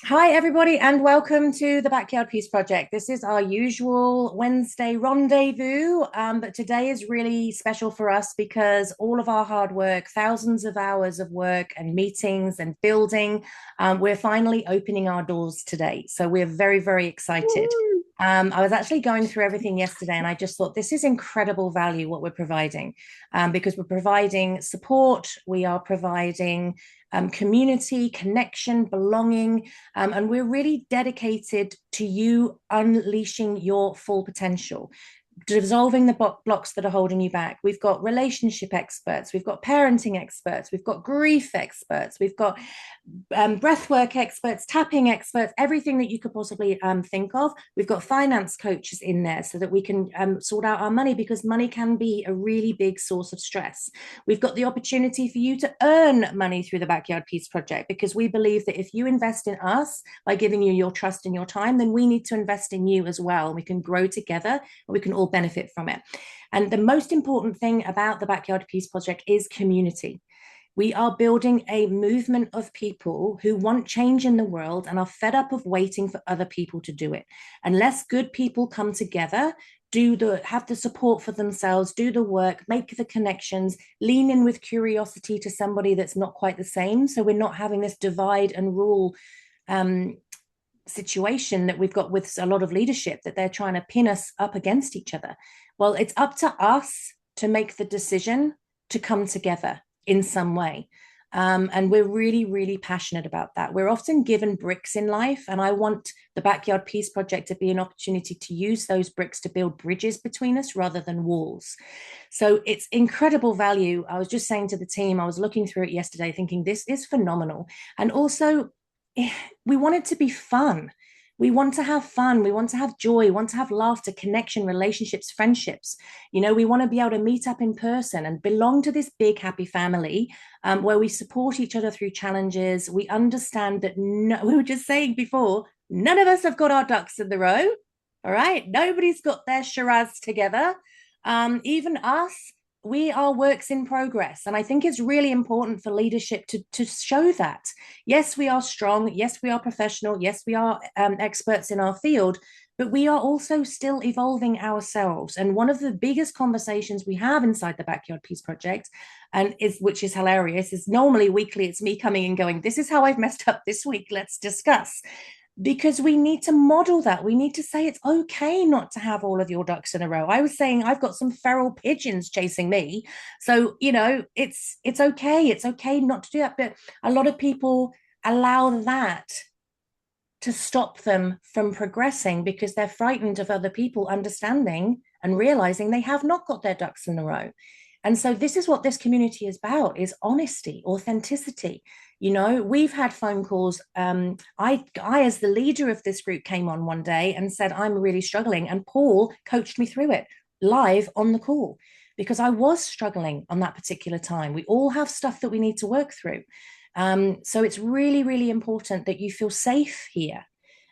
Hi, everybody, and welcome to the Backyard Peace Project. This is our usual Wednesday rendezvous, but today is really special for us because all of our hard work, thousands of hours of work and meetings and building, we're finally opening our doors today. So we're very, very excited. I was actually going through everything yesterday, and I just thought this is incredible value what we're providing, because we're providing support, we are providing community, connection, belonging. And we're really dedicated to you unleashing your full potential, dissolving the blocks that are holding you back. We've got relationship experts, we've got parenting experts, we've got grief experts, we've got breathwork experts, tapping experts, everything that you could possibly think of. We've got finance coaches in there so that we can sort out our money, because money can be a really big source of stress. We've got the opportunity for you to earn money through the Backyard Peace Project, because we believe that if you invest in us by giving you your trust and your time, then we need to invest in you as well. We can grow together and we can all benefit from it. And the most important thing about the Backyard Peace Project is community. We are building a movement of people who want change in the world and are fed up of waiting for other people to do it. Unless good people come together, have the support for themselves, do the work, make the connections, lean in with curiosity to somebody that's not quite the same. So we're not having this divide and rule situation that we've got with a lot of leadership, that they're trying to pin us up against each other. Well, it's up to us to make the decision to come together in some way. And we're really, really passionate about that. We're often given bricks in life, and I want the Backyard Peace Project to be an opportunity to use those bricks to build bridges between us rather than walls. So it's incredible value. I was just saying to the team, I was looking through it yesterday thinking this is phenomenal. And also, we want it to be fun. We want to have fun. We want to have joy. We want to have laughter, connection, relationships, friendships. We want to be able to meet up in person and belong to this big, happy family, where we support each other through challenges. We understand that we were just saying before, none of us have got our ducks in the row. All right. Nobody's got their charades together. Even us, we are works in progress. And I think it's really important for leadership to show that. Yes, we are strong. Yes, we are professional. Yes, we are experts in our field, but we are also still evolving ourselves. And one of the biggest conversations we have inside the Backyard Peace Project, which is hilarious, is normally weekly. It's me coming and going, this is how I've messed up this week. Let's discuss, because we need to model that. We need to say it's okay not to have all of your ducks in a row. I was saying I've got some feral pigeons chasing me. So, it's okay. It's okay not to do that. But a lot of people allow that to stop them from progressing because they're frightened of other people understanding and realizing they have not got their ducks in a row. And so this is what this community is about: is honesty, authenticity. We've had phone calls. I, as the leader of this group, came on one day and said, I'm really struggling. And Paul coached me through it live on the call, because I was struggling on that particular time. We all have stuff that we need to work through. So it's really, really important that you feel safe here.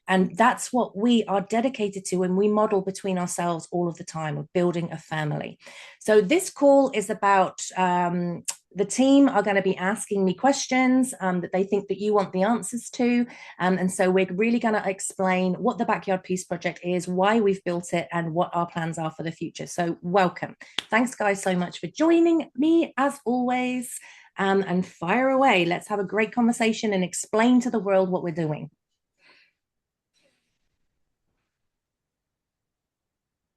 And that's what we are dedicated to, and we model between ourselves all of the time of building a family. So this call is about the team are going to be asking me questions that they think that you want the answers to. And so we're really going to explain what the Backyard Peace Project is, why we've built it, and what our plans are for the future. So welcome. Thanks, guys, so much for joining me, as always. And fire away. Let's have a great conversation and explain to the world what we're doing.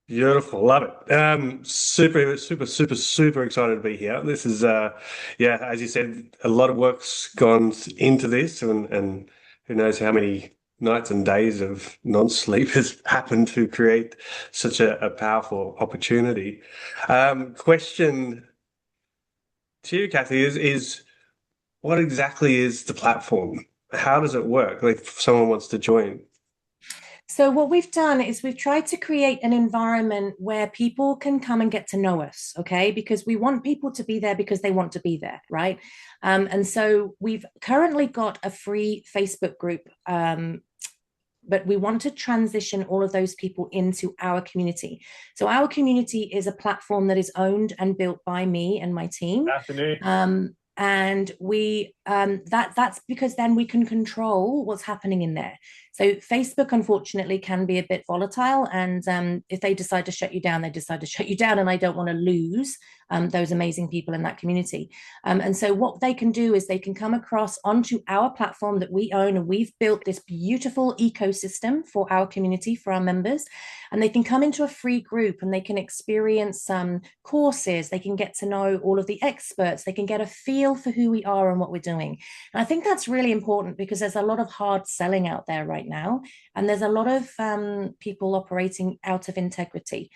Beautiful, love it. Super, super, super, super excited to be here. This is, yeah, as you said, a lot of work's gone into this, and who knows how many nights and days of non-sleep has happened to create such a powerful opportunity. Question to you, Kathy, is what exactly is the platform? How does it work? Like, if someone wants to join. So, what we've done is we've tried to create an environment where people can come and get to know us, okay? Because we want people to be there because they want to be there, right? And so, we've currently got a free Facebook group, but we want to transition all of those people into our community. So, our community is a platform that is owned and built by me and my team. Afternoon. And we that's because then we can control what's happening in there. So Facebook, unfortunately, can be a bit volatile, and if they decide to shut you down, they decide to shut you down, and I don't want to lose those amazing people in that community. And so what they can do is they can come across onto our platform that we own, and we've built this beautiful ecosystem for our community, for our members, and they can come into a free group and they can experience some courses, they can get to know all of the experts, they can get a feel for who we are and what we're doing. And I think that's really important because there's a lot of hard selling out there right now, and there's a lot of people operating out of integrity.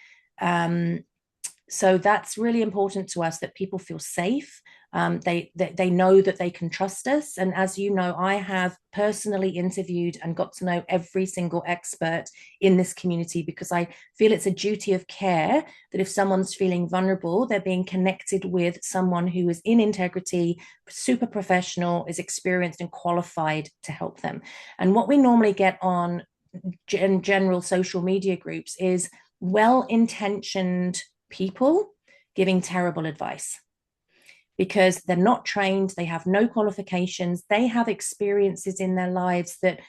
So that's really important to us, that people feel safe. They know that they can trust us. And as you know, I have personally interviewed and got to know every single expert in this community, because I feel it's a duty of care that if someone's feeling vulnerable, they're being connected with someone who is in integrity, super professional, is experienced and qualified to help them. And what we normally get on general social media groups is well-intentioned people giving terrible advice, because they're not trained, they have no qualifications, they have experiences in their lives that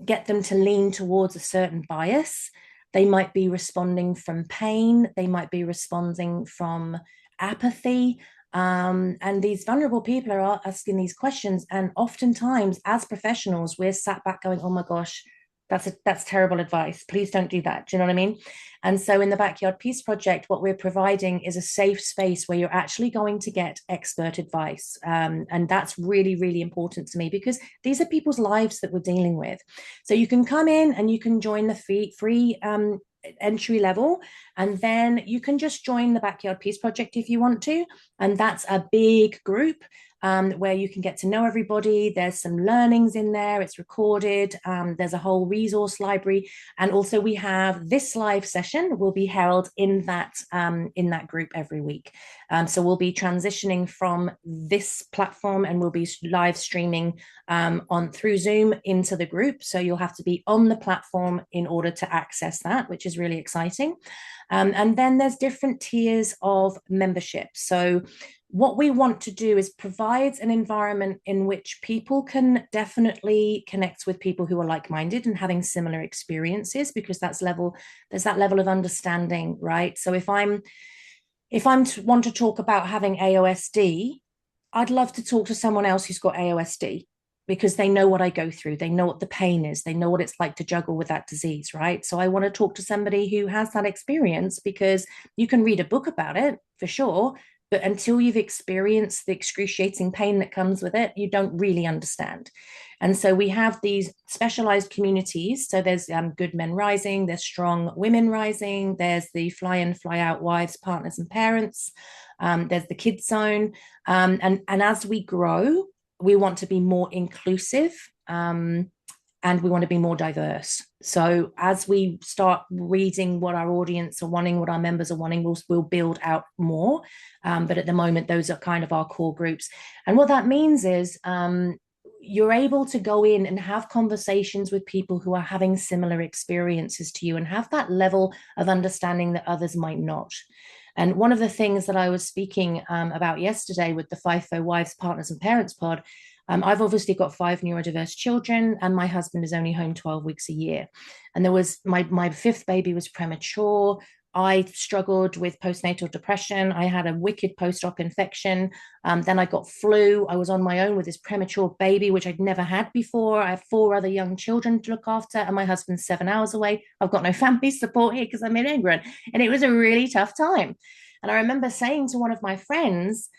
get them to lean towards a certain bias. They might be responding from pain, they might be responding from apathy. And these vulnerable people are asking these questions. And oftentimes, as professionals, we're sat back going, oh my gosh, that's terrible advice. Please don't do that. Do you know what I mean? And so in the Backyard Peace Project, what we're providing is a safe space where you're actually going to get expert advice. And that's really, really important to me, because these are people's lives that we're dealing with. So you can come in and you can join the free entry level, and then you can just join the Backyard Peace Project if you want to. And that's a big group where you can get to know everybody. There's some learnings in there, it's recorded. There's a whole resource library. And also we have this live session will be held in that group every week. So we'll be transitioning from this platform and we'll be live streaming on through Zoom into the group. So you'll have to be on the platform in order to access that, which is really exciting. And then there's different tiers of membership. So what we want to do is provide an environment in which people can definitely connect with people who are like-minded and having similar experiences, because there's that level of understanding, right? So if I'm want to talk about having AOSD, I'd love to talk to someone else who's got AOSD, because they know what I go through. They know what the pain is. They know what it's like to juggle with that disease, right? So I want to talk to somebody who has that experience, because you can read a book about it for sure, but until you've experienced the excruciating pain that comes with it, you don't really understand. And so we have these specialized communities. So there's Good Men Rising, there's Strong Women Rising, there's the Fly In, Fly Out wives, partners, and parents. There's the Kids Zone. And as we grow, we want to be more inclusive. And we want to be more diverse. So as we start reading what our audience are wanting, what our members are wanting, we'll build out more. But at the moment, those are kind of our core groups. And what that means is you're able to go in and have conversations with people who are having similar experiences to you and have that level of understanding that others might not. And one of the things that I was speaking about yesterday with the FIFO Wives, Partners, and Parents pod, I've obviously got 5 neurodiverse children, and my husband is only home 12 weeks a year. And there was my 5th baby was premature. I struggled with postnatal depression. I had a wicked post-op infection. Then I got flu. I was on my own with this premature baby, which I'd never had before. I have 4 other young children to look after, and my husband's 7 hours away. I've got no family support here because I'm in England. And it was a really tough time. And I remember saying to one of my friends,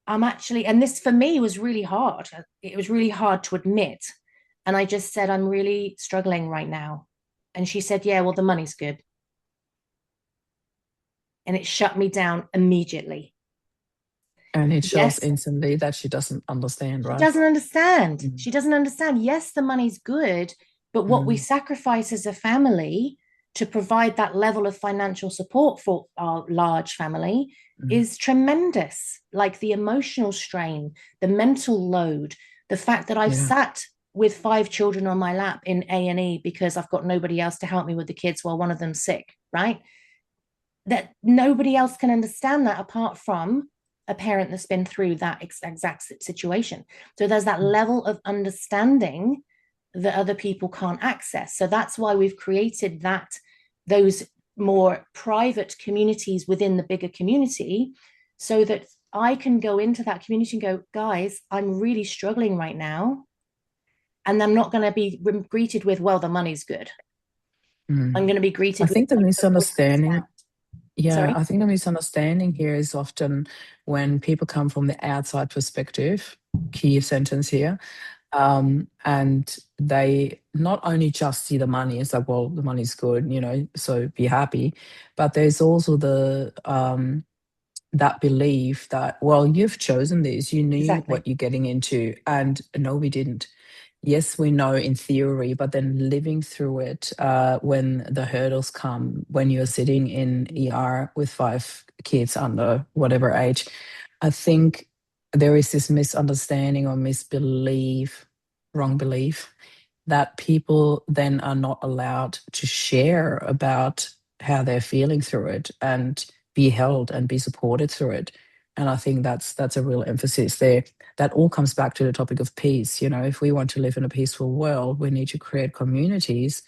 and this for me was really hard. It was really hard to admit. And I just said, I'm really struggling right now. And she said, yeah, well, the money's good. And it shut me down immediately. And it shows instantly that she doesn't understand, right? She doesn't understand. She doesn't understand. Yes, the money's good, but what we sacrifice as a family to provide that level of financial support for our large family is tremendous. Like the emotional strain, the mental load, the fact that I've sat with 5 children on my lap in A&E because I've got nobody else to help me with the kids while one of them's sick, right? That nobody else can understand that apart from a parent that's been through that exact situation. So there's that level of understanding that other people can't access. So that's why we've created those more private communities within the bigger community, so that I can go into that community and go, guys, I'm really struggling right now. And I'm not going to be greeted with, well, the money's good. I'm going to be greeted with, I think the misunderstanding, Sorry? I think the misunderstanding here is often when people come from the outside perspective, key sentence here, and they not only just see the money, it's like, well, the money's good, so be happy. But there's also the that belief that, well, you've chosen this, you knew Exactly. what you're getting into, and no, we didn't. Yes, we know in theory, but then living through it, when the hurdles come, when you're sitting in ER with 5 kids under whatever age, I think there is this misunderstanding or misbelief, wrong belief, that people then are not allowed to share about how they're feeling through it and be held and be supported through it. And I think that's a real emphasis there. That all comes back to the topic of peace. If we want to live in a peaceful world, we need to create communities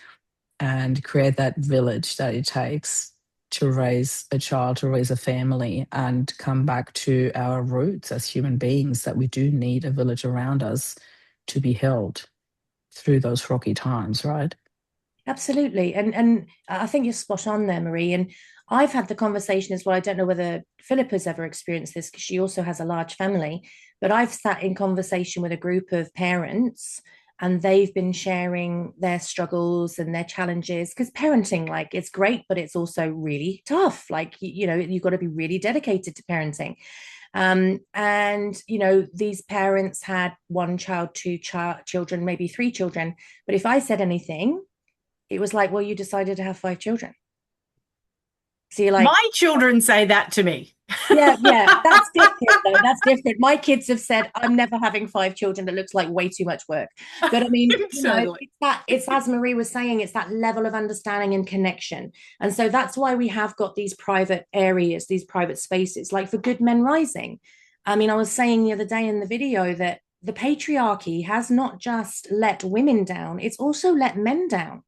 and create that village that it takes to raise a child, to raise a family, and come back to our roots as human beings, that we do need a village around us to be held through those rocky times, right? Absolutely. And I think you're spot on there, Marie. And I've had the conversation as well. I don't know whether Philippa's ever experienced this, because she also has a large family, but I've sat in conversation with a group of parents, and they've been sharing their struggles and their challenges, because parenting, like, it's great, but it's also really tough. Like, you've got to be really dedicated to parenting. And these parents had 1 child, 2 children, maybe 3 children. But if I said anything, it was like, well, you decided to have 5 children. So you're like, my children say that to me. yeah, that's different though. That's different. My kids have said, I'm never having 5 children. That looks like way too much work. But I mean, it's as Marie was saying, it's that level of understanding and connection. And so that's why we have got these private areas, these private spaces, like for Good Men Rising. I mean, I was saying the other day in the video that the patriarchy has not just let women down, it's also let men down.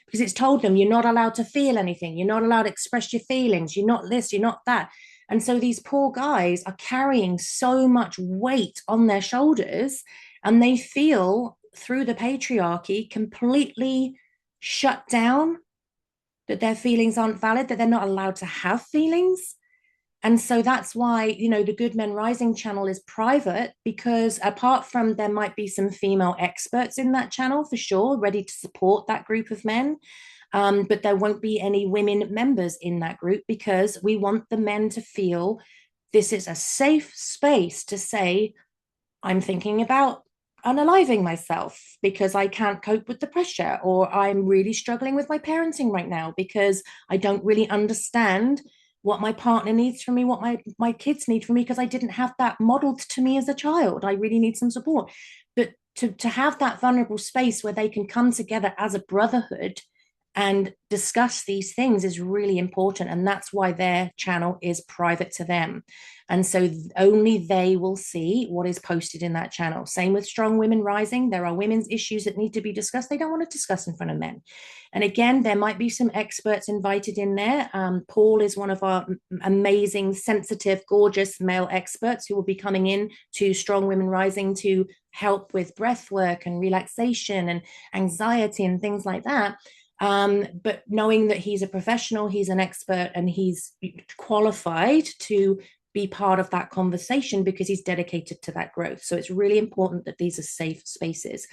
Because it's told them you're not allowed to feel anything, you're not allowed to express your feelings, you're not this, you're not that. And so these poor guys are carrying so much weight on their shoulders, and they feel through the patriarchy completely shut down, that their feelings aren't valid, that they're not allowed to have feelings. And so that's why, the Good Men Rising channel is private, because apart from there might be some female experts in that channel for sure, ready to support that group of men. But there won't be any women members in that group, because we want the men to feel this is a safe space to say, I'm thinking about unaliving myself because I can't cope with the pressure, or I'm really struggling with my parenting right now because I don't really understand what my partner needs from me, what my kids need from me, because I didn't have that modeled to me as a child. I really need some support. But to have that vulnerable space where they can come together as a brotherhood and discuss these things is really important. And that's why their channel is private to them. And so only they will see what is posted in that channel. Same with Strong Women Rising. There are women's issues that need to be discussed. They don't want to discuss in front of men. And again, there might be some experts invited in there. Paul is one of our amazing, sensitive, gorgeous male experts who will be coming in to Strong Women Rising to help with breath work and relaxation and anxiety and things like that. But knowing that he's a professional, he's an expert, and he's qualified to be part of that conversation because he's dedicated to that growth. So it's really important that these are safe spaces.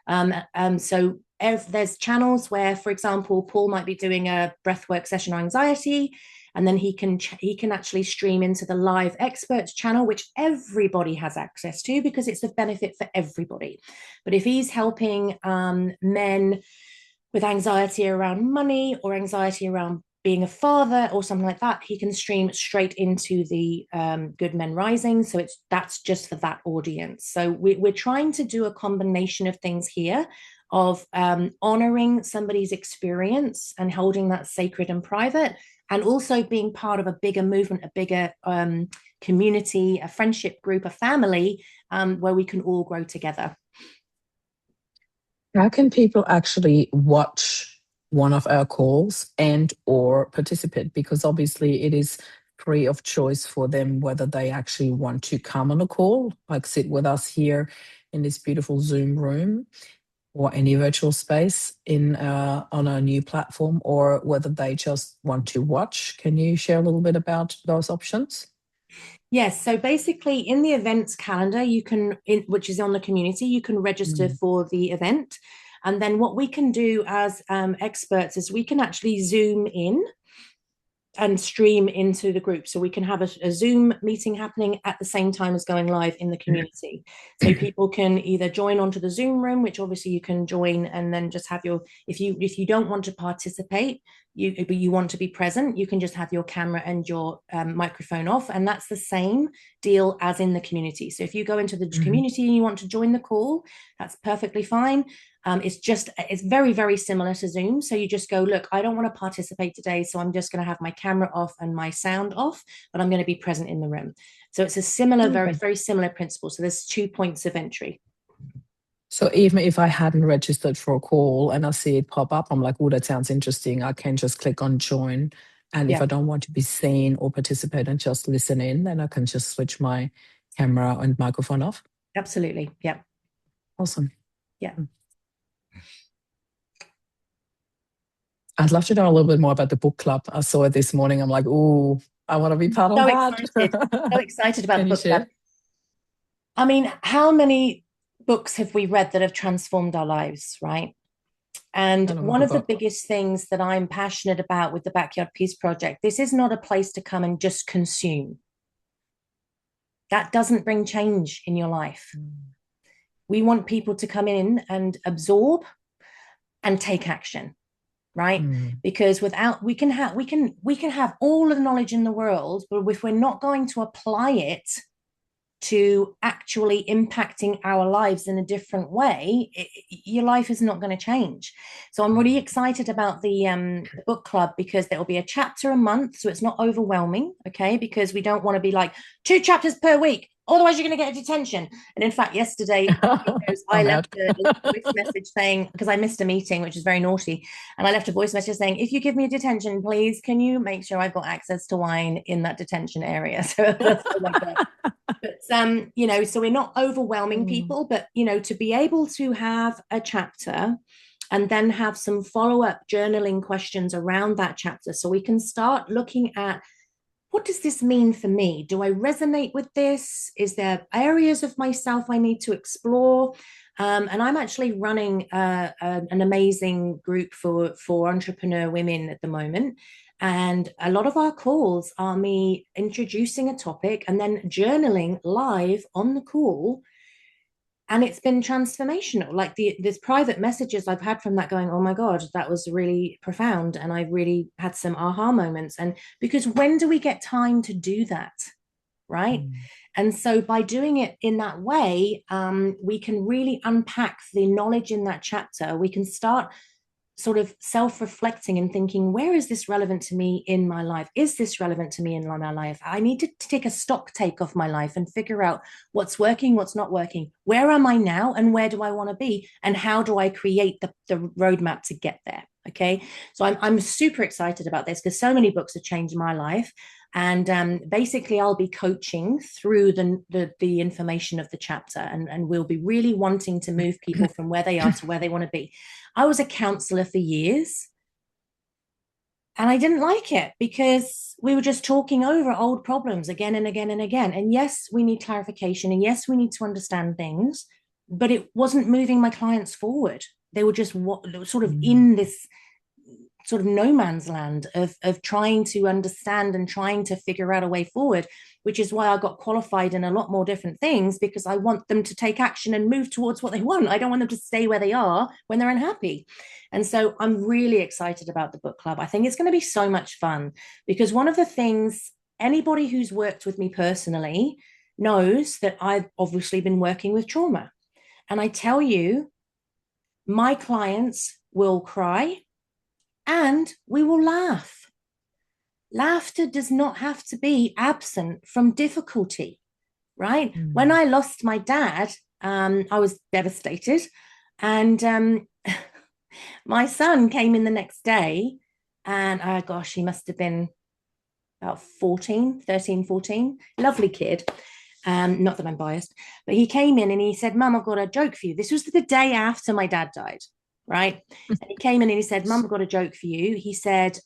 So if there's channels where, for example, Paul might be doing a breathwork session on anxiety, and then he can actually stream into the live experts channel, which everybody has access to because it's a benefit for everybody. But if he's helping men with anxiety around money or anxiety around being a father or something like that, he can stream straight into the Good Men Rising. So that's just for that audience. So we're trying to do a combination of things here of honoring somebody's experience and holding that sacred and private, and also being part of a bigger movement, a bigger community, a friendship group, a family, where we can all grow together. How can people actually watch one of our calls and or participate? Because obviously it is free of choice for them whether they actually want to come on a call, like sit with us here in this beautiful Zoom room or any virtual space in on our new platform, or whether they just want to watch. Can you share a little bit about those options? Yes. So basically, in the events calendar, you can, which is on the community, you can register for the event. And then what we can do as experts is we can actually Zoom in and stream into the group. So we can have a Zoom meeting happening at the same time as going live in the community. So people can either join onto the Zoom room, which obviously you can join and then just have your, if you don't want to participate, but you want to be present, you can just have your camera and your microphone off. And that's the same deal as in the community. So if you go into the community and you want to join the call, that's perfectly fine. It's very, very similar to Zoom. So you just go, look, I don't want to participate today, so I'm just going to have my camera off and my sound off, but I'm going to be present in the room. So it's a similar, very, very similar principle. So there's 2 points of entry. So even if I hadn't registered for a call and I see it pop up, I'm like, oh, that sounds interesting. I can just click on join. And if I don't want to be seen or participate and just listen in, then I can just switch my camera and microphone off. Absolutely. Yeah. Awesome. Yeah. I'd love to know a little bit more about the book club. I saw it this morning. I'm like, oh, I want to be part of that. So excited about the book club. I mean, how many books have we read that have transformed our lives, right? And one of the biggest things that I'm passionate about with the Backyard Peace Project, this is not a place to come and just consume. That doesn't bring change in your life. We want people to come in and absorb and take action, right? Because without, we can have all of the knowledge in the world, but if we're not going to apply it to actually impacting our lives in a different way, your life is not going to change. So I'm really excited about the book club, because there will be a chapter a month, so it's not overwhelming, okay? Because we don't want to be like 2 chapters per week, otherwise you're going to get a detention. And in fact, yesterday I left a voice message saying, because I missed a meeting, which is very naughty, and I left a voice message saying, if you give me a detention, please can you make sure I've got access to wine in that detention area? So that's like that. But you know, so we're not overwhelming people, but you know, to be able to have a chapter and then have some follow-up journaling questions around that chapter, so we can start looking at, what does this mean for me? Do I resonate with this? Is there areas of myself I need to explore? And I'm actually running an amazing group for entrepreneur women at the moment. And a lot of our calls are me introducing a topic and then journaling live on the call. And it's been transformational. Like there's private messages I've had from that going, oh my God, that was really profound. And I really had some aha moments. And because when do we get time to do that? Right. And so by doing it in that way, we can really unpack the knowledge in that chapter. We can start sort of self-reflecting and thinking, where is this relevant to me in my life? Is this relevant to me in my life? I need to take a stock take of my life and figure out what's working, what's not working. Where am I now and where do I want to be? And how do I create the roadmap to get there? Okay. So I'm super excited about this, because so many books have changed my life. And basically I'll be coaching through the information of the chapter, and we'll be really wanting to move people from where they are to where they want to be. I was a counselor for years and I didn't like it, because we were just talking over old problems again and again and again. And yes, we need clarification, and yes, we need to understand things, but it wasn't moving my clients forward. They were just sort of in this sort of no man's land of trying to understand and trying to figure out a way forward, which is why I got qualified in a lot more different things, because I want them to take action and move towards what they want. I don't want them to stay where they are when they're unhappy. And so I'm really excited about the book club. I think it's going to be so much fun, because one of the things, anybody who's worked with me personally knows that I've obviously been working with trauma. And I tell you, my clients will cry and we will laugh. laughter does not have to be absent from difficulty, right? Mm. When I lost my dad, I was devastated. And my son came in the next day, and oh gosh, he must have been about 14. Lovely kid. Not that I'm biased, but he came in and he said, Mum, I've got a joke for you. This was the day after my dad died, right? And he came in and he said, Mum, I've got a joke for you. He said,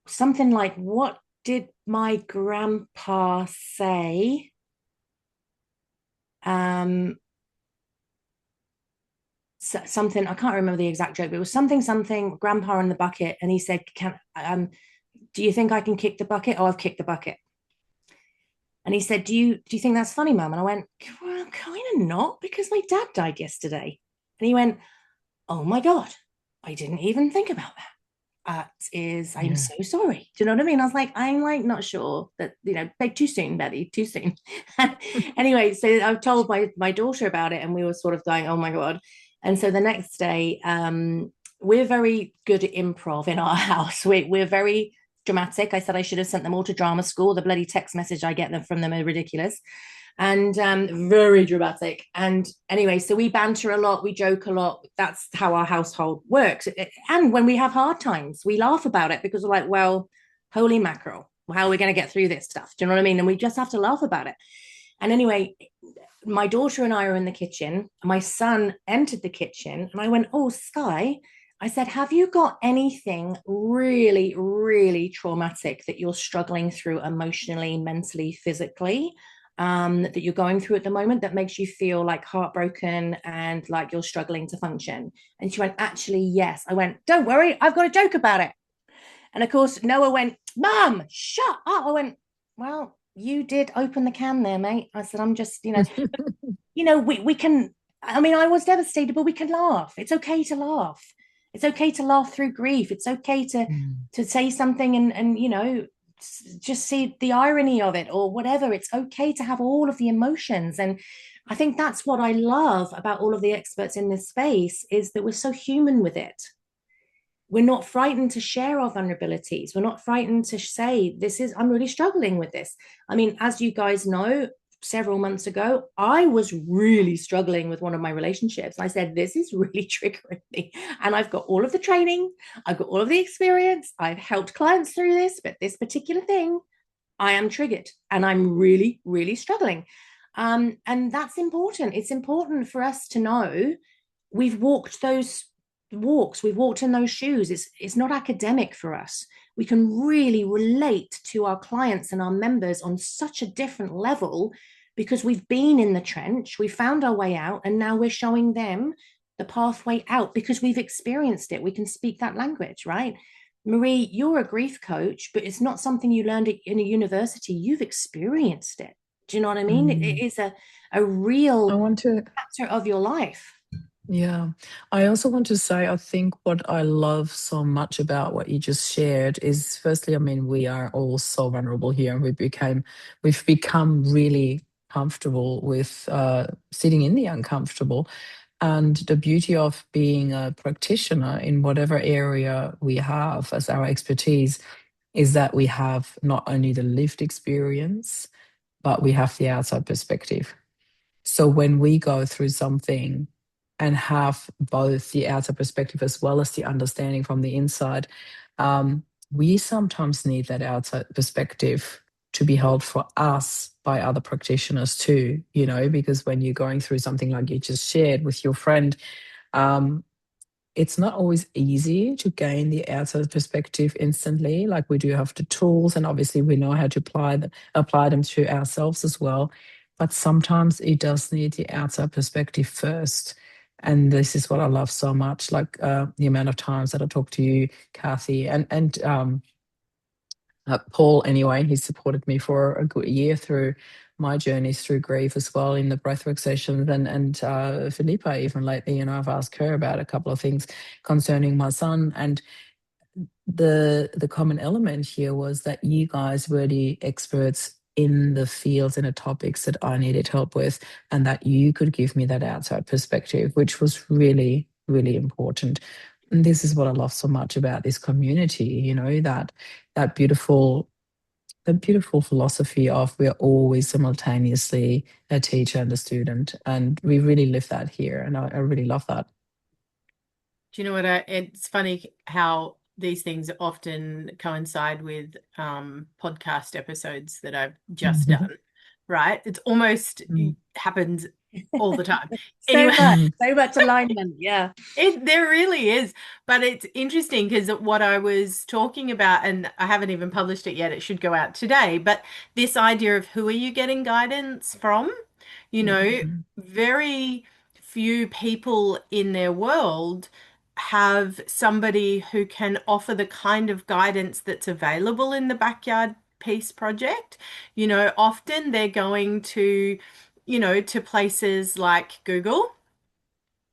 something like, what did my grandpa say? Something, I can't remember the exact joke, but it was something grandpa in the bucket. And he said, do you think I can kick the bucket? Oh, I've kicked the bucket. And he said, do you think that's funny, Mum? And I went, well, kind of not, because my dad died yesterday. And he went, oh my God, I didn't even think about that. I'm so sorry. Do you know what I mean? I was like, I'm like not sure that, too soon, Betty, too soon. Anyway, so I've told my daughter about it, and we were sort of going, oh my God. And so the next day, we're very good at improv in our house. We're very dramatic. I said I should have sent them all to drama school. The bloody text message I get from them are ridiculous. And very dramatic. And anyway, so we banter a lot, we joke a lot. That's how our household works. And when we have hard times, we laugh about it, because we're like, well, holy mackerel, how are we going to get through this stuff? Do you know what I mean? And we just have to laugh about it. And anyway, my daughter and I are in the kitchen. My son entered the kitchen, and I went, oh, Sky, I said, have you got anything really, really traumatic that you're struggling through emotionally, mentally, physically? That you're going through at the moment that makes you feel like heartbroken and like you're struggling to function? And she went, actually, yes. I went, don't worry, I've got a joke about it. And of course, Noah went, Mum, shut up. I went, well, you did open the can there, mate. I said, I'm just, we can, I mean, I was devastated, but we can laugh. It's okay to laugh. It's okay to laugh through grief. It's okay to say something and just see the irony of it or whatever. It's okay to have all of the emotions. And I think that's what I love about all of the experts in this space, is that we're so human with it. We're not frightened to share our vulnerabilities. We're not frightened to say, I'm really struggling with this. I mean, as you guys know, several months ago, I was really struggling with one of my relationships. I said, this is really triggering me. And I've got all of the training, I've got all of the experience, I've helped clients through this, but this particular thing, I am triggered and I'm really, really struggling. And that's important. It's important for us to know we've walked those walks, we've walked in those shoes. It's not academic for us. We can really relate to our clients and our members on such a different level, because we've been in the trench, we found our way out, and now we're showing them the pathway out because we've experienced it. We can speak that language, right? Marie, you're a grief coach, but it's not something you learned in a university. You've experienced it. Do you know what I mean? It is a real factor of your life. Yeah. I also want to say, I think what I love so much about what you just shared is, firstly, I mean, we are all so vulnerable here, and we've become really comfortable with sitting in the uncomfortable. And the beauty of being a practitioner in whatever area we have as our expertise is that we have not only the lived experience, but we have the outside perspective. So when we go through something and have both the outside perspective as well as the understanding from the inside, we sometimes need that outside perspective to be held for us by other practitioners too, because when you're going through something like you just shared with your friend, it's not always easy to gain the outside perspective instantly. Like, we do have the tools, and obviously we know how to apply them to ourselves as well. But sometimes it does need the outside perspective first. And this is what I love so much, like the amount of times that I talk to you, Cathy, and Paul, anyway. He supported me for a good year through my journeys through grief as well in the breathwork sessions, and Philippa, even lately, I've asked her about a couple of things concerning my son. And the common element here was that you guys were the experts in the fields and the topics that I needed help with, and that you could give me that outside perspective, which was really, really important. this is what I love so much about this community, you know, that beautiful philosophy of we're always simultaneously a teacher and a student. And we really live that here. And I really love that. Do you know what? It's funny how these things often coincide with podcast episodes that I've just done, right? It's almost happens all the time. Anyway, so much alignment. Yeah. There really is. But it's interesting because what I was talking about, and I haven't even published it yet, it should go out today, but this idea of who are you getting guidance from? You know, very few people in their world have somebody who can offer the kind of guidance that's available in the Backyard Peace Project. You know, often they're going to, to places like Google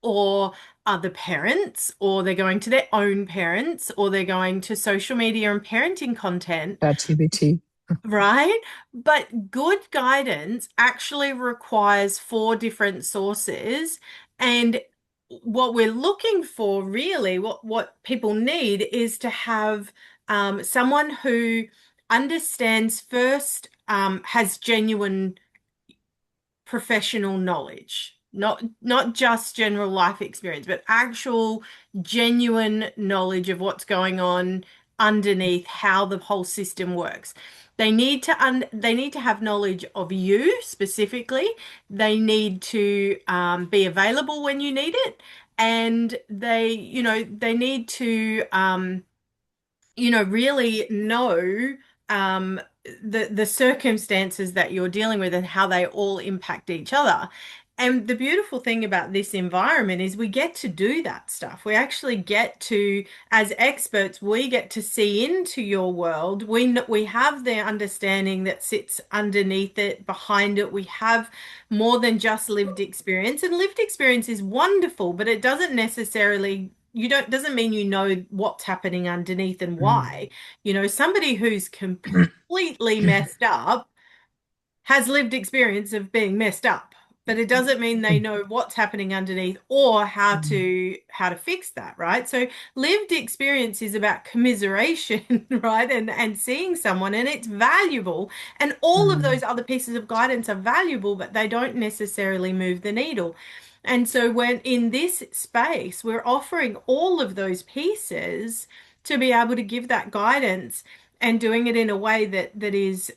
or other parents, or they're going to their own parents, or they're going to social media and parenting content. ChatGPT. Right? But good guidance actually requires 4 different sources. And what we're looking for, really, what people need is to have someone who understands first, has genuine professional knowledge, not just general life experience, but actual genuine knowledge of what's going on underneath, how the whole system works. They need to have knowledge of you specifically. They need to be available when you need it, and they need to really know the circumstances that you're dealing with and how they all impact each other. And the beautiful thing about this environment is we get to do that stuff. We actually get to, as experts, we get to see into your world. We have the understanding that sits underneath it, behind it. We have more than just lived experience. And lived experience is wonderful, but it doesn't necessarily doesn't mean you know what's happening underneath and why. Somebody who's completely messed up has lived experience of being messed up, but it doesn't mean they know what's happening underneath or how to fix that, right? So lived experience is about commiseration, right? And seeing someone, and it's valuable. And all of those other pieces of guidance are valuable, but they don't necessarily move the needle. And so when in this space, we're offering all of those pieces to be able to give that guidance and doing it in a way that is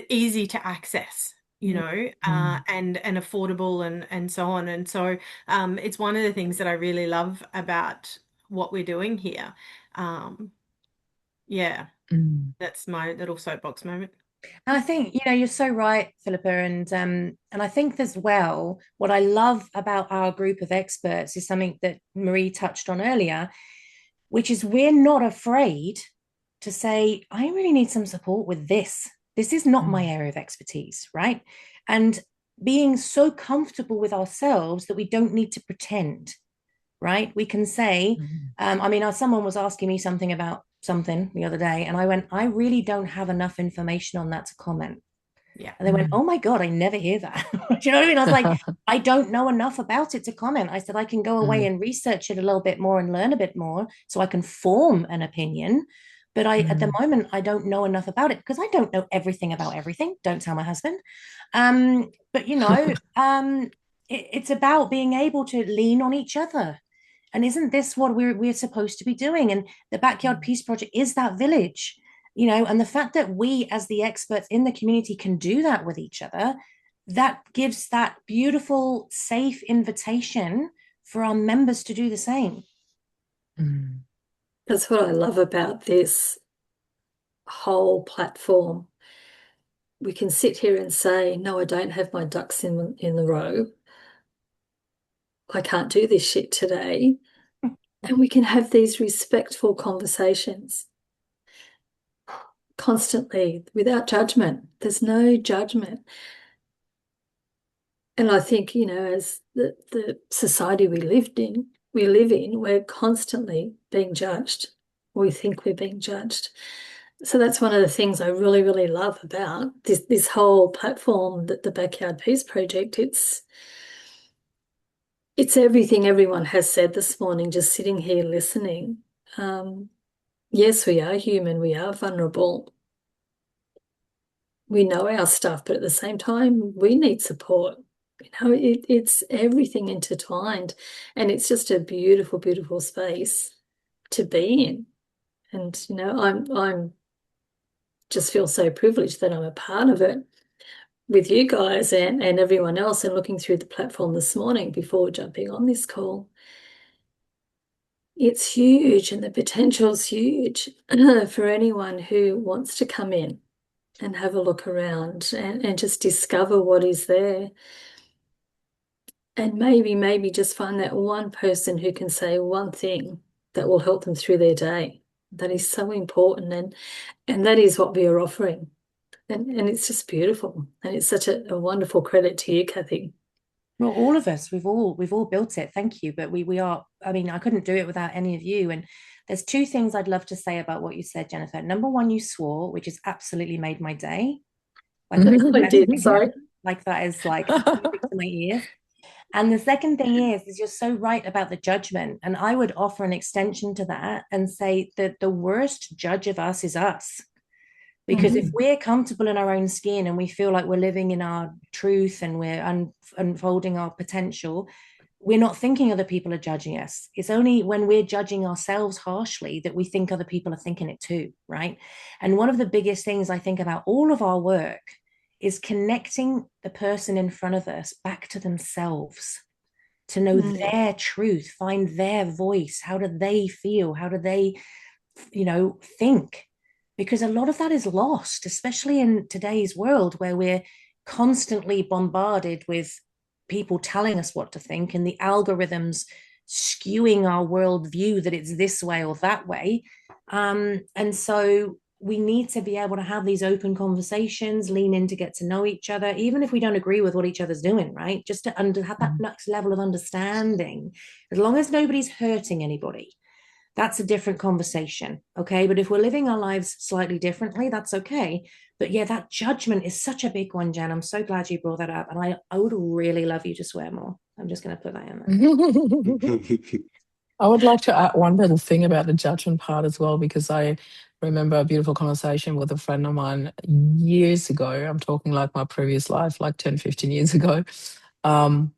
easy to access, and affordable and so on. And so it's one of the things that I really love about what we're doing here. That's my little soapbox moment. And I think, you're so right, Philippa. And I think as well, what I love about our group of experts is something that Marie touched on earlier, which is we're not afraid to say, I really need some support with this. This is not my area of expertise, right? And being so comfortable with ourselves that we don't need to pretend, right? We can say, someone was asking me something about something the other day, and I went, I really don't have enough information on that to comment. Yeah. And they went, oh my God, I never hear that. Do you know what I mean? I was like, I don't know enough about it to comment. I said, I can go away and research it a little bit more and learn a bit more so I can form an opinion. But at the moment, I don't know enough about it because I don't know everything about everything. Don't tell my husband. But it's about being able to lean on each other. And isn't this what we're supposed to be doing? And the Backyard Peace Project is that village, and the fact that we as the experts in the community can do that with each other, that gives that beautiful, safe invitation for our members to do the same. That's what I love about this whole platform. We can sit here and say, no, I don't have my ducks in the row. I can't do this shit today. And we can have these respectful conversations constantly without judgment. There's no judgment. And I think, as the society we live in, we're constantly being judged. We think we're being judged. So that's one of the things I really, really love about this whole platform, that the Backyard Peace Project. It's it's everything everyone has said this morning, just sitting here listening. Yes, we are human, we are vulnerable. We know our stuff, but at the same time, we need support. It's everything intertwined, and it's just a beautiful, beautiful space to be in. And I'm just feel so privileged that I'm a part of it with you guys and everyone else, and looking through the platform this morning before jumping on this call. It's huge, and the potential's huge for anyone who wants to come in and have a look around and just discover what is there. And maybe just find that one person who can say one thing that will help them through their day. That is so important, and that is what we are offering. And it's just beautiful. And it's such a wonderful credit to you, Cathy. Well, all of us, we've all built it. Thank you. But we are, I mean, I couldn't do it without any of you. And there's two things I'd love to say about what you said, Jennifer. Number one, you swore, which has absolutely made my day. Like, I did, sorry. Like that is like music to my ears. And the second thing is you're so right about the judgment. And I would offer an extension to that and say that the worst judge of us is us. Because if we're comfortable in our own skin and we feel like we're living in our truth and we're unfolding our potential, we're not thinking other people are judging us. It's only when we're judging ourselves harshly that we think other people are thinking it too, right? And one of the biggest things I think about all of our work is connecting the person in front of us back to themselves, to know their truth, find their voice. How do they feel? How do they, think? Because a lot of that is lost, especially in today's world where we're constantly bombarded with people telling us what to think and the algorithms skewing our worldview that it's this way or that way. And so we need to be able to have these open conversations, lean in to get to know each other, even if we don't agree with what each other's doing, right? Just to have that next level of understanding, as long as nobody's hurting anybody. That's a different conversation, okay? But if we're living our lives slightly differently, that's okay. But yeah, that judgment is such a big one, Jen. I'm so glad you brought that up. And I would really love you to swear more. I'm just going to put that in there. I would like to add one little thing about the judgment part as well, because I remember a beautiful conversation with a friend of mine years ago. I'm talking like my previous life, like 10, 15 years ago. And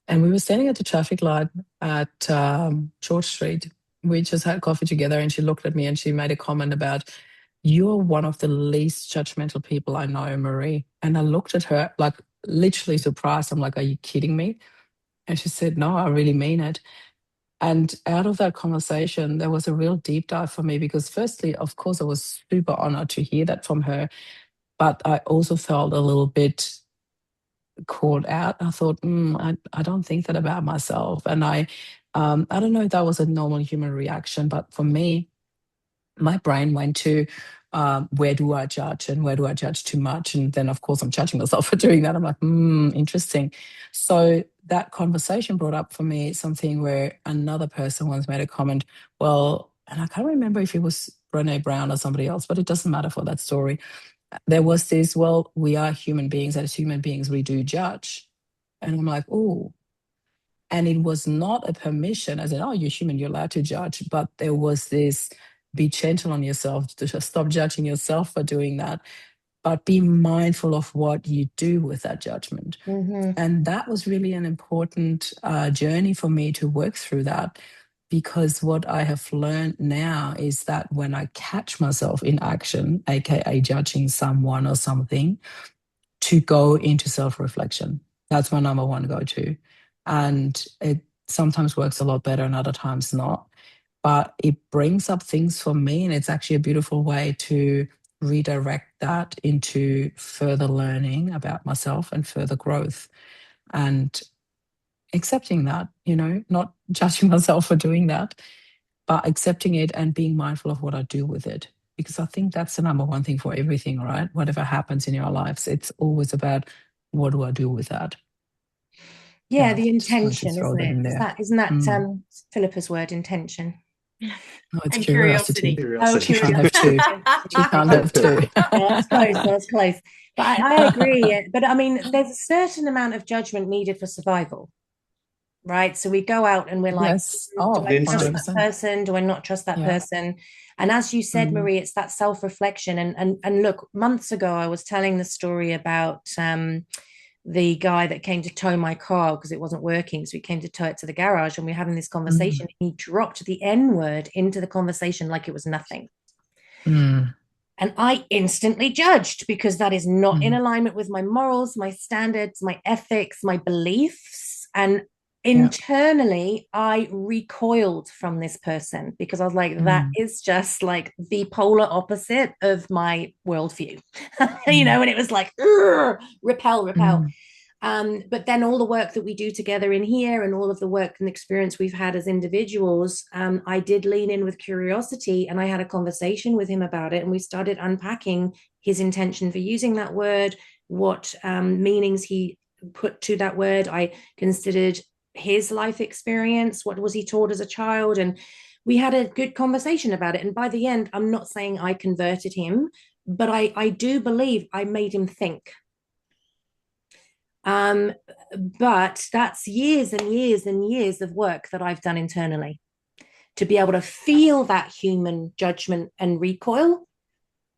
we were standing at the traffic light at George Street. We just had coffee together, and she looked at me and she made a comment about, "You're one of the least judgmental people I know, Marie." And I looked at her like literally surprised. I'm like, "Are you kidding me?" And she said, "No, I really mean it." And out of that conversation, there was a real deep dive for me, because firstly, of course, I was super honored to hear that from her. But I also felt a little bit called out. I thought, I don't think that about myself. And I don't know if that was a normal human reaction, but for me, my brain went to where do I judge and where do I judge too much? And then, of course, I'm judging myself for doing that. I'm like, interesting. So that conversation brought up for me something where another person once made a comment, well, and I can't remember if it was Brene Brown or somebody else, but it doesn't matter for that story. There was this, well, we are human beings. As human beings, we do judge. And I'm like, oh. And it was not a permission, as in, oh, you're human, you're allowed to judge. But there was this, be gentle on yourself, to just stop judging yourself for doing that, but be mindful of what you do with that judgment. And that was really an important journey for me to work through that, because what I have learned now is that when I catch myself in action, aka judging someone or something, to go into self-reflection. That's my number one go-to. And it sometimes works a lot better and other times not. But it brings up things for me, and it's actually a beautiful way to redirect that into further learning about myself and further growth. And accepting that, not judging myself for doing that, but accepting it and being mindful of what I do with it. Because I think that's the number one thing for everything, right? Whatever happens in your lives, it's always about, what do I do with that? Yeah, the intention, isn't it? Isn't that Philippa's word, intention? No, it's and curiosity. curiosity. She can't have two. She can't have two. That's close. That's close. But I agree. But I mean, there's a certain amount of judgment needed for survival, right? So we go out and we're like, Yes. do Oh, I trust that 100%. person? Do I not trust that Yeah. person? And as you said, Marie, it's that self-reflection. And look, months ago, I was telling the story about the guy that came to tow my car because it wasn't working. So he came to tow it to the garage, and we were having this conversation. He dropped the N word into the conversation like it was nothing. And I instantly judged, because that is not in alignment with my morals, my standards, my ethics, my beliefs. And internally, I recoiled from this person, because I was like, that is just like the polar opposite of my worldview, you know, and it was like, repel. But then all the work that we do together in here, and all of the work and experience we've had as individuals, I did lean in with curiosity, and I had a conversation with him about it, and we started unpacking his intention for using that word, what meanings he put to that word. I considered his life experience, what was he taught as a child, and we had a good conversation about it. And by the end, I'm not saying I converted him, but I do believe I made him think. But that's years and years and years of work that I've done internally to be able to feel that human judgment and recoil,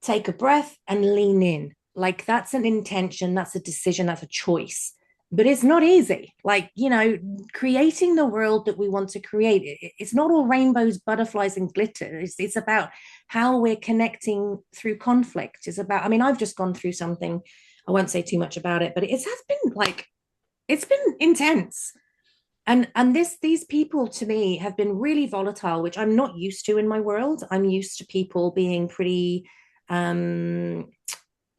take a breath and lean in. Like, that's an intention, that's a decision, that's a choice. But it's not easy. Like, you know, creating the world that we want to create, it's not all rainbows, butterflies, and glitter. It's about how we're connecting through conflict. It's about, I mean, I've just gone through something. I won't say too much about it, but it has been like, it's been intense. And these people to me have been really volatile, which I'm not used to in my world. I'm used to people being pretty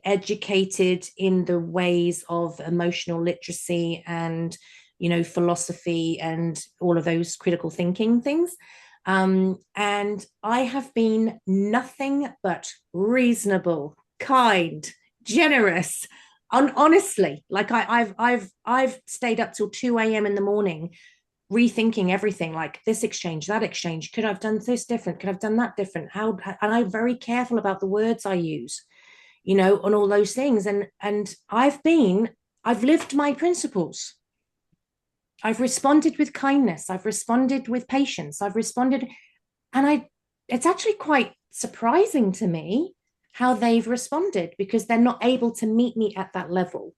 educated in the ways of emotional literacy and, you know, philosophy and all of those critical thinking things. And I have been nothing but reasonable, kind, generous. Honestly, like I've stayed up till 2 a.m. in the morning rethinking everything, like this exchange, that exchange, could I've done this different, could I've done that different, how, and I'm very careful about the words I use, you know, on all those things. And I've lived my principles. I've responded with kindness, I've responded with patience, I've responded, and it's actually quite surprising to me how they've responded, because they're not able to meet me at that level.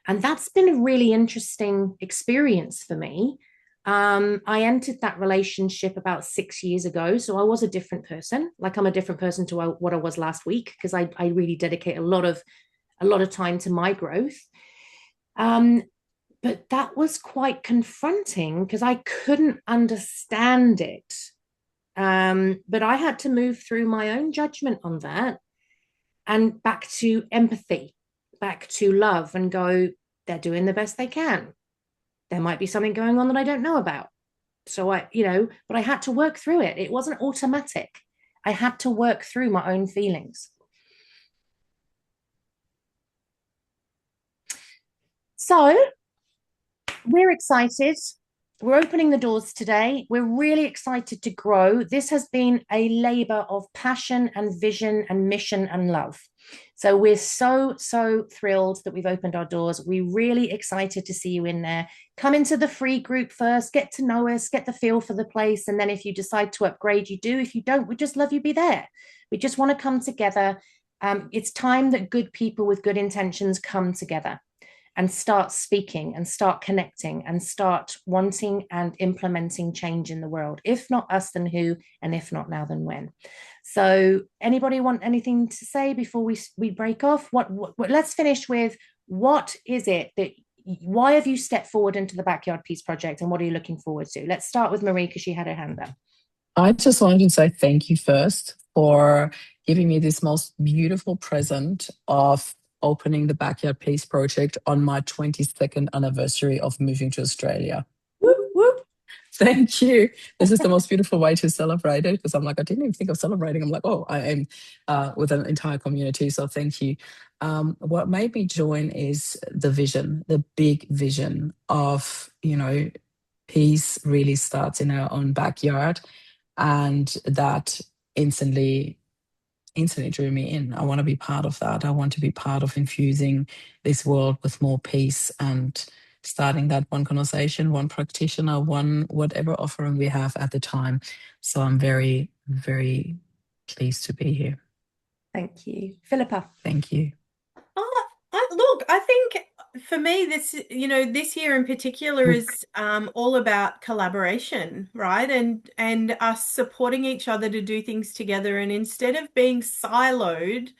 And that's been a really interesting experience for me. I entered that relationship about 6 years ago, so I was a different person. Like, I'm a different person to what I was last week, because I really dedicate a lot of time to my growth. But that was quite confronting, because I couldn't understand it. But I had to move through my own judgment on that, and back to empathy, back to love, and go, they're doing the best they can. There might be something going on that I don't know about. So but I had to work through it. It wasn't automatic. I had to work through my own feelings. So we're excited. We're opening the doors today. We're really excited to grow. This has been a labor of passion and vision and mission and love. So we're so thrilled that we've opened our doors. We're really excited to see you in there. Come into the free group first, get to know us, get the feel for the place. And then if you decide to upgrade, you do. If you don't, we just love you be there. We just want to come together. It's time that good people with good intentions come together and start speaking and start connecting and start wanting and implementing change in the world. If not us, then who? And if not now, then when? So anybody want anything to say before we break off? What let's finish with, what is it that, why have you stepped forward into the Backyard Peace Project, and what are you looking forward to? Let's start with Marie, because she had her hand up. I just wanted to say thank you first for giving me this most beautiful present of opening the Backyard Peace Project on my 22nd anniversary of moving to Australia. Whoop, whoop. Thank you. This is the most beautiful way to celebrate it, because I'm like, I didn't even think of celebrating. I'm like, oh, I am with an entire community. So thank you. What made me join is the vision, the big vision of, peace really starts in our own backyard. And that instantly drew me in. I want to be part of that. I want to be part of infusing this world with more peace and starting that one conversation, one practitioner, one whatever offering we have at the time. So I'm very, very pleased to be here. Thank you. Philippa. Thank you. Look, I think for me, this year in particular is all about collaboration, right? And us supporting each other to do things together. And instead of being siloed,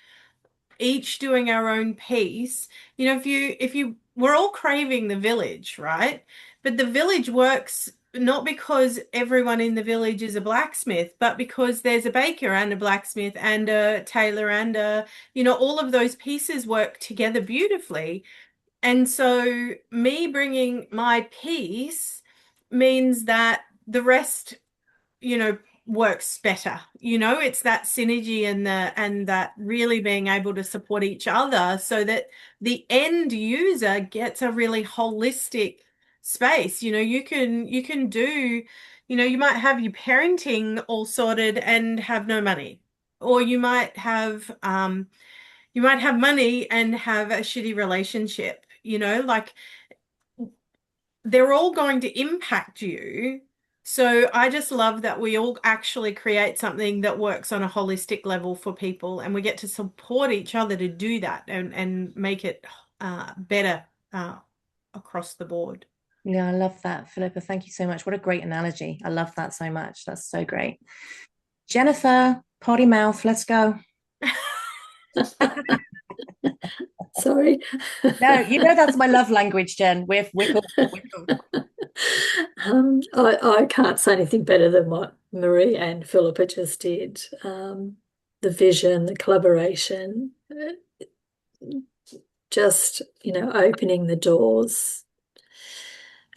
each doing our own piece, we're all craving the village, right? But the village works not because everyone in the village is a blacksmith, but because there's a baker and a blacksmith and a tailor and all of those pieces work together beautifully. And so me bringing my piece means that the rest, works better. It's that synergy and that really being able to support each other so that the end user gets a really holistic space. You can do, you might have your parenting all sorted and have no money, or you might have money and have a shitty relationship. Like they're all going to impact you. So I just love that we all actually create something that works on a holistic level for people, and we get to support each other to do that and make it better across the board. Yeah, I love that, Philippa. Thank you so much. What a great analogy. I love that so much. That's so great. Jennifer, potty mouth, let's go. Sorry. No, that's my love language, Jen. We're cool. I can't say anything better than what Marie and Philippa just did. The vision, the collaboration, just, opening the doors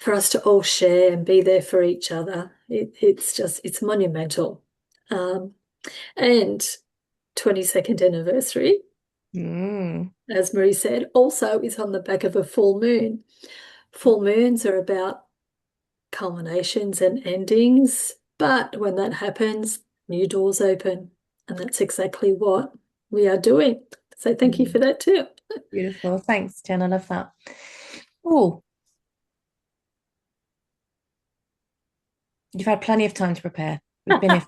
for us to all share and be there for each other. It's monumental. And 22nd anniversary, as Marie said, also is on the back of a full moon. Full moons are about culminations and endings, but when that happens, new doors open, and that's exactly what we are doing. So thank you for that too. Beautiful. Thanks, Jen. I love that. Oh, you've had plenty of time to prepare. We've been here.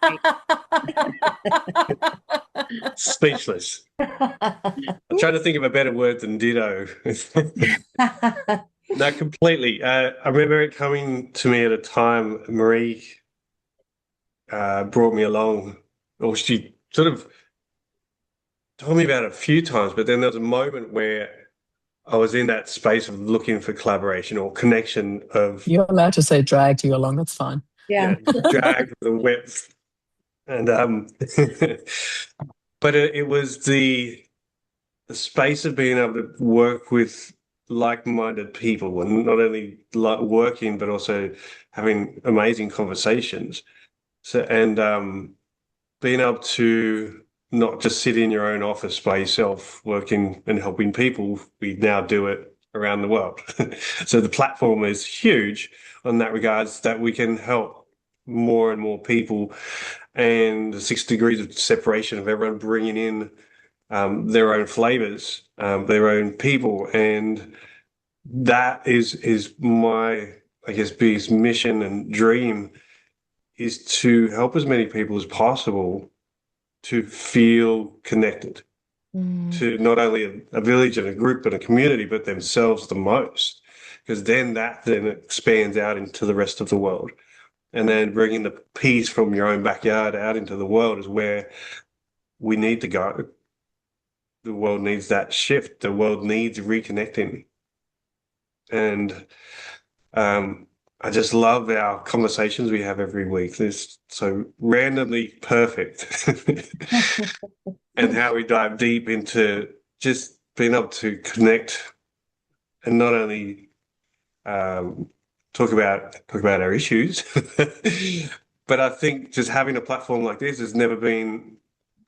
Speechless. I'm trying to think of a better word than ditto. No, completely. I remember it coming to me at a time Marie brought me along, or she sort of told me about it a few times, but then there was a moment where I was in that space of looking for collaboration or connection of... You're allowed to say dragged you along, that's fine. Yeah. Drag the whip. And but it was the space of being able to work with like-minded people, and not only like working but also having amazing conversations. So being able to not just sit in your own office by yourself working and helping people, we now do it around the world. So the platform is huge on that regards, that we can help more and more people, and the 6 degrees of separation of everyone bringing in their own flavors, their own people. And that is my, I guess, biggest mission and dream, is to help as many people as possible to feel connected to not only a village and a group and a community, but themselves the most, because then that expands out into the rest of the world. And then bringing the peace from your own backyard out into the world is where we need to go. The world needs that shift. The world needs reconnecting. And I just love our conversations we have every week. They're so randomly perfect. And how we dive deep into just being able to connect and not only talk about our issues, but I think just having a platform like this has never been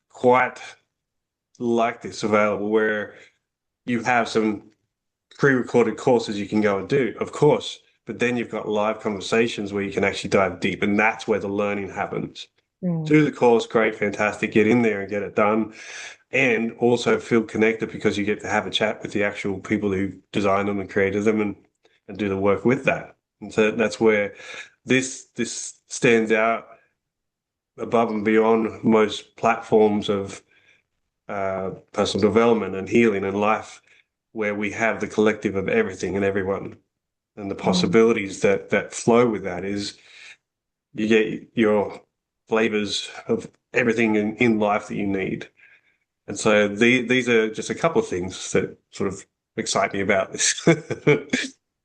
quite like this available, where you have some pre-recorded courses you can go and do, of course, but then you've got live conversations where you can actually dive deep, and that's where the learning happens. Do the course, great, fantastic, get in there and get it done, and also feel connected because you get to have a chat with the actual people who designed them and created them, and do the work with that. And so that's where this stands out above and beyond most platforms of personal development and healing and life, where we have the collective of everything and everyone, and the possibilities that flow with that is you get your flavors of everything in life that you need. And so these are just a couple of things that sort of excite me about this.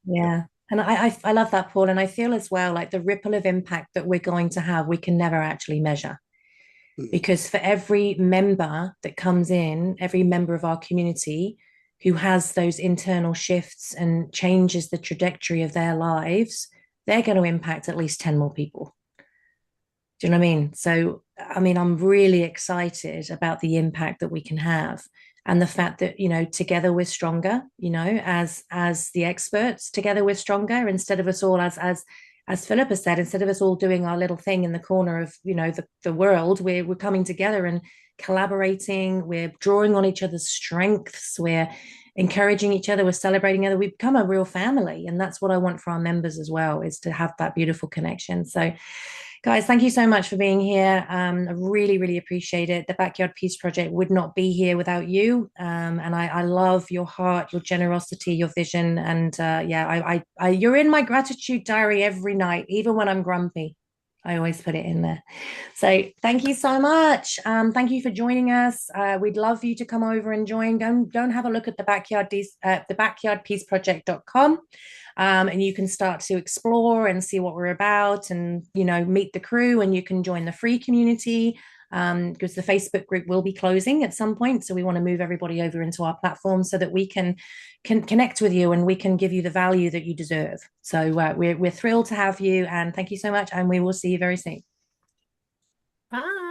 Yeah. And I love that, Paul. And I feel as well like the ripple of impact that we're going to have, we can never actually measure. Because for every member that comes in, every member of our community who has those internal shifts and changes the trajectory of their lives, they're going to impact at least 10 more people. Do you know what I mean? So, I mean, I'm really excited about the impact that we can have, and the fact that, you know, together we're stronger, you know, as the experts, together we're stronger, instead of us all, as Philippa said, instead of us all doing our little thing in the corner of, you know, the world, we're coming together and collaborating, we're drawing on each other's strengths, we're encouraging each other, we're celebrating each other, we become a real family. And that's what I want for our members as well, is to have that beautiful connection. So guys, thank you so much for being here. I really, really appreciate it. The Backyard Peace Project would not be here without you. And I love your heart, your generosity, your vision. And yeah, you're in my gratitude diary every night, even when I'm grumpy. I always put it in there. So thank you so much. Thank you for joining us. We'd love you to come over and join. Go and have a look at the backyardpeaceproject.com. And you can start to explore and see what we're about, and, you know, meet the crew, and you can join the free community, because the Facebook group will be closing at some point. So we want to move everybody over into our platform so that we can connect with you and we can give you the value that you deserve. So we're thrilled to have you, and thank you so much. And we will see you very soon. Bye.